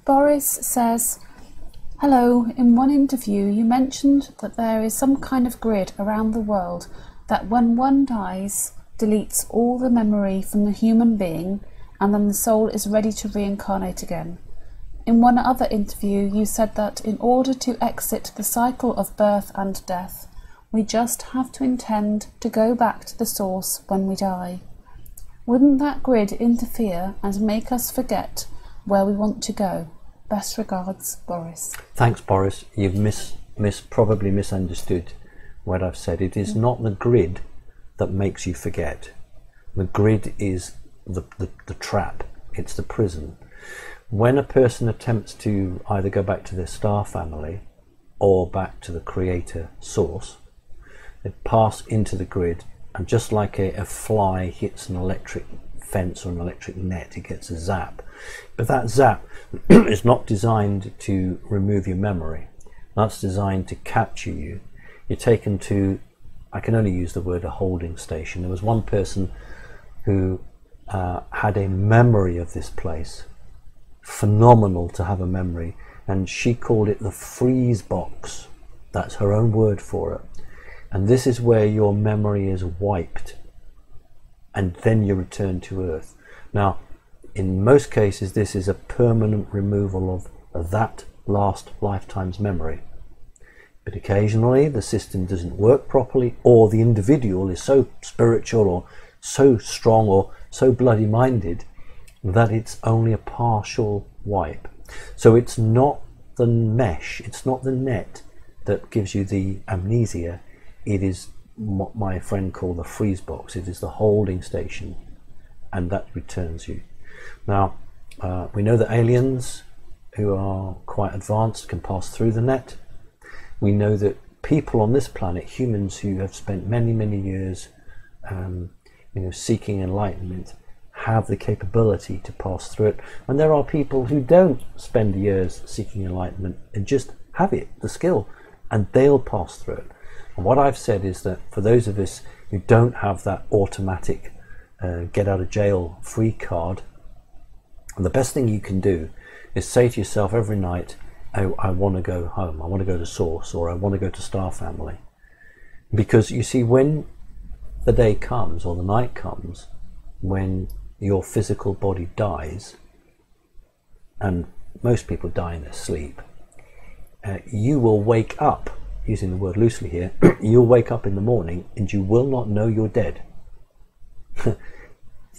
Boris says, hello, in one interview you mentioned that there is some kind of grid around the world that when one dies, deletes all the memory from the human being, and then the soul is ready to reincarnate again. In one other interview you said that in order to exit the cycle of birth and death, we just have to intend to go back to the source when we die. Wouldn't that grid interfere and make us forget where we want to go? Best regards, Boris. Thanks, Boris. You've probably misunderstood what I've said. It is not the grid that makes you forget. The grid is the trap. It's the prison. When a person attempts to either go back to their star family or back to the creator source, they pass into the grid, and just like a fly hits an electric fence or an electric net, it gets a zap. But that zap is not designed to remove your memory. That's designed to capture you. You're taken to, I can only use the word, a holding station. There was one person who had a memory of this place. Phenomenal to have a memory, and she called it the freeze box. That's her own word for it. And this is where your memory is wiped, and then you return to Earth. Now, in most cases, this is a permanent removal of that last lifetime's memory. But occasionally the system doesn't work properly, or the individual is so spiritual or so strong or so bloody minded that it's only a partial wipe. So it's not the mesh, it's not the net that gives you the amnesia. It is what my friend called the freeze box. It is the holding station, and that returns you. Now, we know that aliens who are quite advanced can pass through the net. We know that people on this planet, humans who have spent many, many years seeking enlightenment, have the capability to pass through it. And there are people who don't spend years seeking enlightenment and just have it, the skill, and they'll pass through it. And what I've said is that for those of us who don't have that automatic get out of jail free card, the best thing you can do is say to yourself every night, oh, I want to go home, I want to go to source, or I want to go to star family. Because you see, when the day comes or the night comes when your physical body dies, and most people die in their sleep, you will wake up, using the word loosely here, you'll wake up in the morning and you will not know you're dead.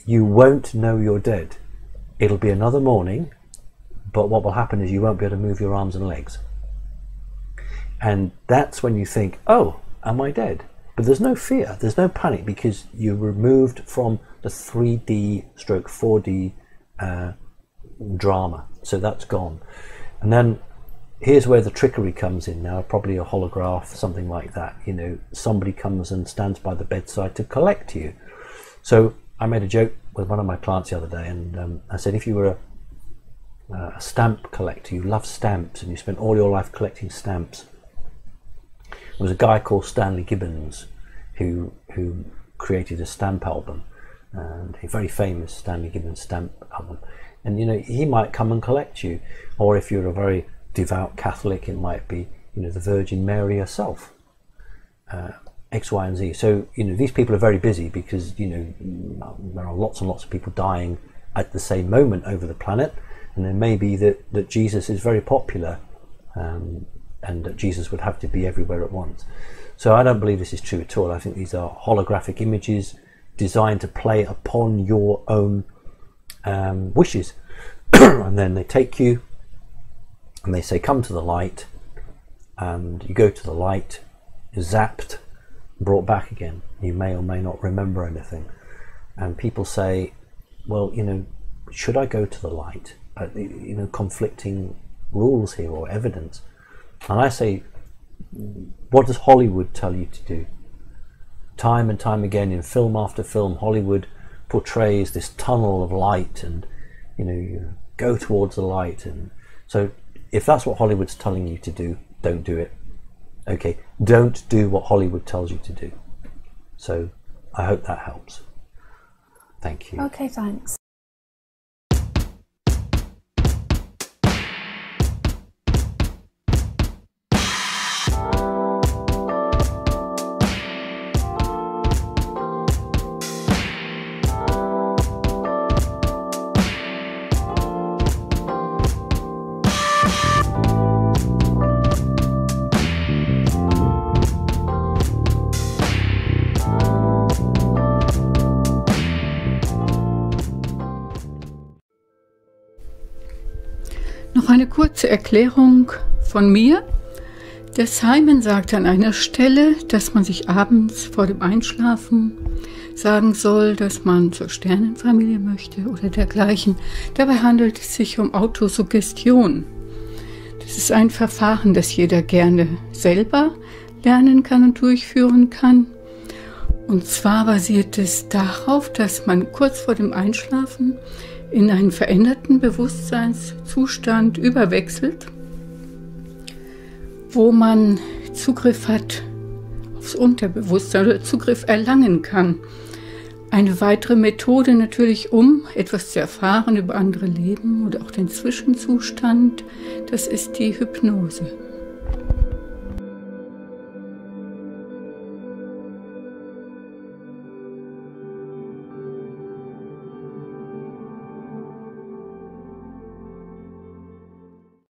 You won't know you're dead. It'll be another morning, but what will happen is you won't be able to move your arms and legs. And that's when you think, oh, am I dead? But there's no fear, there's no panic, because you're removed from the 3D stroke 4D drama. So that's gone. And then here's where the trickery comes in now, probably a holograph, something like that. You know, somebody comes and stands by the bedside to collect you. So I made a joke with one of my clients the other day, and I said, if you were a stamp collector, you love stamps and you spent all your life collecting stamps. There was a guy called Stanley Gibbons who created a stamp album, and a very famous Stanley Gibbons stamp album. And you know, he might come and collect you, or if you're a very devout Catholic, it might be, you know, the Virgin Mary herself, X, Y, and Z. So you know, these people are very busy because, you know, there are lots and lots of people dying at the same moment over the planet, and then maybe that Jesus is very popular, and that Jesus would have to be everywhere at once. So I don't believe this is true at all. I think these are holographic images designed to play upon your own wishes. And then they take you and they say, come to the light, and you go to the light, zapped, brought back again. You may or may not remember anything. And people say, well, you know, should I go to the light? You know, conflicting rules here or evidence. And I say, what does Hollywood tell you to do? Time and time again, in film after film, Hollywood portrays this tunnel of light, and you know, you go towards the light. And so if that's what Hollywood's telling you to do, don't do it. Okay, don't do what Hollywood tells you to do. So I hope that helps. Thank you. Okay, thanks. noch eine kurze Erklärung von mir. Der Simon sagt an einer Stelle, dass man sich abends vor dem Einschlafen sagen soll, dass man zur Sternenfamilie möchte oder dergleichen. Dabei handelt es sich um Autosuggestion. Das ist ein Verfahren, das jeder gerne selber lernen kann und durchführen kann. Und zwar basiert es darauf, dass man kurz vor dem Einschlafen in einen veränderten Bewusstseinszustand überwechselt, wo man Zugriff hat aufs Unterbewusstsein oder Zugriff erlangen kann. Eine weitere Methode natürlich, um etwas zu erfahren über andere Leben oder auch den Zwischenzustand, das ist die Hypnose.